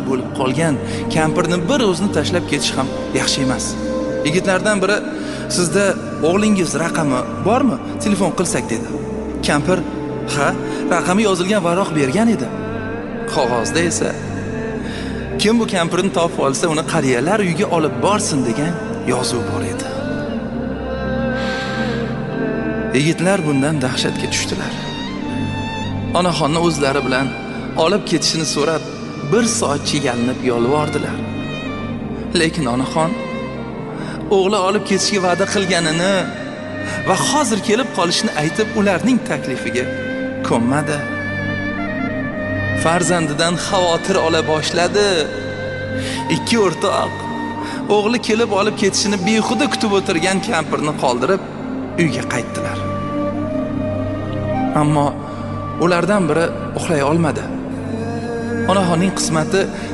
bo'lib qolgan kampirni bir o'zini tashlab ketish ham yaxshi emas. Yigitlardan biri sizda o'g'lingiz raqami bormi? Telefon qilsak dedi. Kampir ha, raqami yozilgan varaq bergan edi. Qog'ozda esa kim bu kampirni topib olsa uni qariyalar uyiga olib borsin degan yozuv bor edi. Yigitlar bundan dahshatga tushdilar. Onaxonni o'zlari bilan olib ketishini so'rab 1 soatcha yalinib yolvordilar. Lekin onaxon o'g'li olib ketishga va'da qilganini va hozir kelib qolishini aytib ularning taklifiga ko'nmadi. Farzandidan xavotir ola boshladi. Ikki o'rtoq o'g'li kelib olib ketishini behuda kutib o'tirgan kampirni qoldirib uyga qaytdilar. Ammo ulardan biri uxlay olmadi. Onaxonning qismati